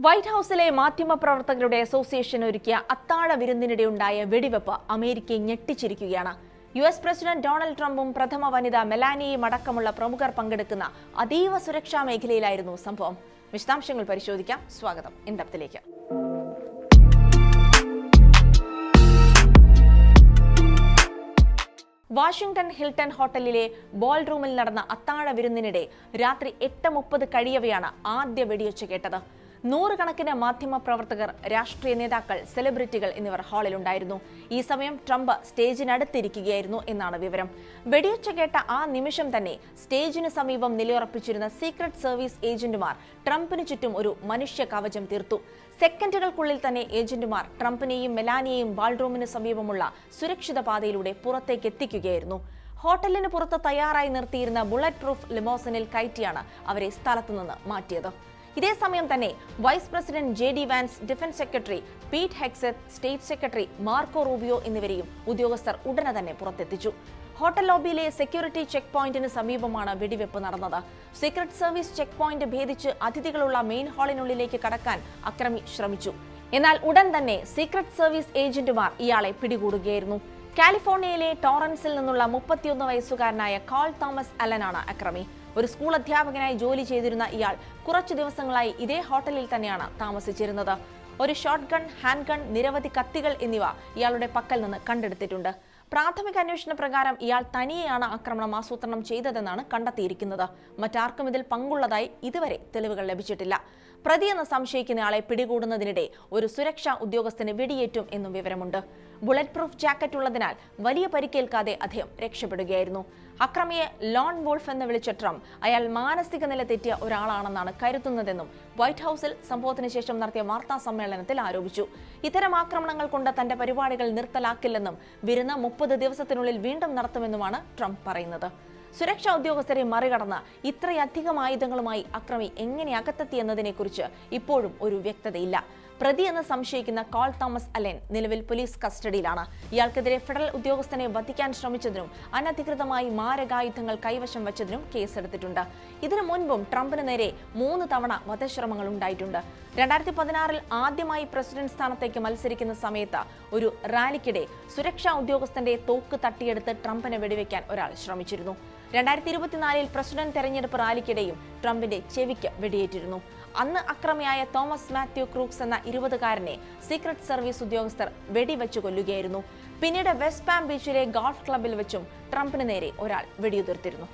White ഹൌസിലെ മാധ്യമപ്രവർത്തകരുടെ association ഒരുക്കിയ അത്താഴ വിരുന്നിനിടെയുണ്ടായ വെടിവെപ്പ് അമേരിക്കയെ ഞെട്ടിച്ചിരിക്കുകയാണ്. US പ്രസിഡന്റ് ഡൊണാൾഡ് ട്രംപും പ്രഥമ വനിത മെലാനിയയും അടക്കമുള്ള പ്രമുഖർ പങ്കെടുക്കുന്ന അതീവ സുരക്ഷാ മേഖലയിലായിരുന്നു സംഭവം. വിശദാംശങ്ങൾ പരിശോധിക്കാം. സ്വാഗതം ഇൻഡെപ്തിലേക്ക്. വാഷിംഗ്ടൺ ഹിൽട്ടൺ ഹോട്ടലിലെ ബോൾ റൂമിൽ നടന്ന അത്താഴ വിരുന്നിനിടെ രാത്രി 8:30 കഴിയവെയാണ് ആദ്യ വെടിയൊച്ച കേട്ടത്. നൂറുകണക്കിന് മാധ്യമപ്രവർത്തകർ, രാഷ്ട്രീയ നേതാക്കൾ, സെലിബ്രിറ്റികൾ എന്നിവർ ഹാളിലുണ്ടായിരുന്നു. ഈ സമയം ട്രംപ് സ്റ്റേജിനടുത്തിരിക്കുകയായിരുന്നു എന്നാണ് വിവരം. വെടിയൊച്ച കേട്ട ആ നിമിഷം തന്നെ സ്റ്റേജിന് സമീപം നിലയുറപ്പിച്ചിരുന്ന സീക്രട്ട് സർവീസ് ഏജന്റുമാർ ട്രംപിന് ചുറ്റും ഒരു മനുഷ്യ കവചം തീർത്തു. സെക്കൻഡുകൾക്കുള്ളിൽ തന്നെ ഏജന്റുമാർ ട്രംപിനെയും മെലാനിയെയും ബാൾറൂമിന് സമീപമുള്ള സുരക്ഷിത പാതയിലൂടെ പുറത്തേക്ക് എത്തിക്കുകയായിരുന്നു. ഹോട്ടലിന് പുറത്ത് തയ്യാറായി നിർത്തിയിരുന്ന ബുള്ളറ്റ് പ്രൂഫ് ലിമോസിനിൽ കയറ്റിയാണ് അവരെ സ്ഥലത്തുനിന്ന് മാറ്റിയത്. ഇതേസമയം തന്നെ vice president JD Vance, defence secretary Pete Hegseth, state secretary Marco Rubio എന്നിവരെയും ഉദ്യോഗസ്ഥർ ഉടനെ തന്നെ പുറത്തെത്തിച്ചു. ഹോട്ടൽ ലോബിയിലെ സെക്യൂരിറ്റി ചെക്ക് പോയിന്റിന് സമീപമാണ് വെടിവെപ്പ് നടന്നത്. സീക്രട്ട് സർവീസ് ചെക്ക് പോയിന്റ് ഭേദിച്ച് അതിഥികളുള്ള മെയിൻ ഹാളിനുള്ളിലേക്ക് കടക്കാൻ അക്രമി ശ്രമിച്ചു. എന്നാൽ ഉടൻ തന്നെ സീക്രട്ട് സർവീസ് ഏജന്റുമാർ ഇയാളെ പിടികൂടുകയായിരുന്നു. കാലിഫോർണിയയിലെ ടോറൻസിൽ നിന്നുള്ള 31 വയസ്സുകാരനായ കാൾ തോമസ് അലനാണ് അക്രമി. ഒരു സ്കൂൾ അധ്യാപകനായി ജോലി ചെയ്തിരുന്ന ഇയാൾ കുറച്ചു ദിവസങ്ങളായി ഇതേ ഹോട്ടലിൽ തന്നെയാണ് താമസിച്ചിരുന്നത്. ഒരു ഷോട്ട് ഗൺ, ഹാൻഡ് ഗൺ, നിരവധി കത്തികൾ എന്നിവ ഇയാളുടെ പക്കൽ നിന്ന് കണ്ടെടുത്തിട്ടുണ്ട്. പ്രാഥമിക അന്വേഷണ പ്രകാരം ഇയാൾ തനിയെയാണ് ആക്രമണം ആസൂത്രണം ചെയ്തതെന്നാണ് കണ്ടെത്തിയിരിക്കുന്നത്. മറ്റാർക്കും ഇതിൽ പങ്കുള്ളതായി ഇതുവരെ തെളിവുകൾ ലഭിച്ചിട്ടില്ല. പ്രതിയെന്ന് സംശയിക്കുന്നയാളെ പിടികൂടുന്നതിനിടെ ഒരു സുരക്ഷാ ഉദ്യോഗസ്ഥന് വെടിയേറ്റും എന്നും വിവരമുണ്ട്. ബുള്ളറ്റ് പ്രൂഫ് ജാക്കറ്റ് ഉള്ളതിനാൽ വലിയ പരിക്കേൽക്കാതെ അദ്ദേഹം രക്ഷപ്പെടുകയായിരുന്നു. അക്രമിയെ ലോൺ വോൾഫ് എന്ന് വിളിച്ച ട്രംപ് അയാൾ മാനസിക നില തെറ്റിയ ഒരാളാണെന്നാണ് കരുതുന്നതെന്നും വൈറ്റ് ഹൌസിൽ സംഭവത്തിന് ശേഷം നടത്തിയ വാർത്താ സമ്മേളനത്തിൽ ആരോപിച്ചു. ഇത്തരം ആക്രമണങ്ങൾ കൊണ്ട് തന്റെ പരിപാടികൾ നിർത്തലാക്കില്ലെന്നും വിരുന്ന് 30 ദിവസത്തിനുള്ളിൽ വീണ്ടും നടത്തുമെന്നുമാണ് ട്രംപ് പറയുന്നത്. സുരക്ഷാ ഉദ്യോഗസ്ഥരെ മറികടന്ന് ഇത്രയധികം ആയുധങ്ങളുമായി അക്രമി എങ്ങനെ അകത്തെത്തി എന്നതിനെക്കുറിച്ച് ഇപ്പോഴും ഒരു വ്യക്തതയില്ല. പ്രതിയെന്ന് സംശയിക്കുന്ന കാൾ തോമസ് അലൻ നിലവിൽ പോലീസ് കസ്റ്റഡിയിലാണ്. ഇയാൾക്കെതിരെ ഫെഡറൽ ഉദ്യോഗസ്ഥനെ വധിക്കാൻ ശ്രമിച്ചതിനും അനധികൃതമായി മാരകായുധങ്ങൾ കൈവശം വച്ചതിനും കേസെടുത്തിട്ടുണ്ട്. ഇതിനു മുൻപും ട്രംപിന് നേരെ 3 തവണ വധശ്രമങ്ങൾ ഉണ്ടായിട്ടുണ്ട്. 2016 ആദ്യമായി പ്രസിഡന്റ് സ്ഥാനത്തേക്ക് മത്സരിക്കുന്ന സമയത്ത് ഒരു റാലിക്കിടെ സുരക്ഷാ ഉദ്യോഗസ്ഥന്റെ തോക്ക് തട്ടിയെടുത്ത് ട്രംപിനെ വെടിവെക്കാൻ ഒരാൾ ശ്രമിച്ചിരുന്നു. 2024 പ്രസിഡന്റ് തെരഞ്ഞെടുപ്പ് റാലിക്കിടെയും ട്രംപിന്റെ ചെവിക്ക് വെടിയേറ്റിരുന്നു. അന്ന് അക്രമിയായ തോമസ് മാത്യു ക്രൂക്സ് എന്ന 20-കാരനെ സീക്രട്ട് സർവീസ് ഉദ്യോഗസ്ഥർ വെടിവെച്ചു കൊല്ലുകയായിരുന്നു. പിന്നീട് വെസ്റ്റ് പാം ബീച്ചിലെ ഗോൾഫ് ക്ലബിൽ വെച്ചും ട്രംപിന് നേരെ ഒരാൾ വെടിയുതിർത്തിരുന്നു.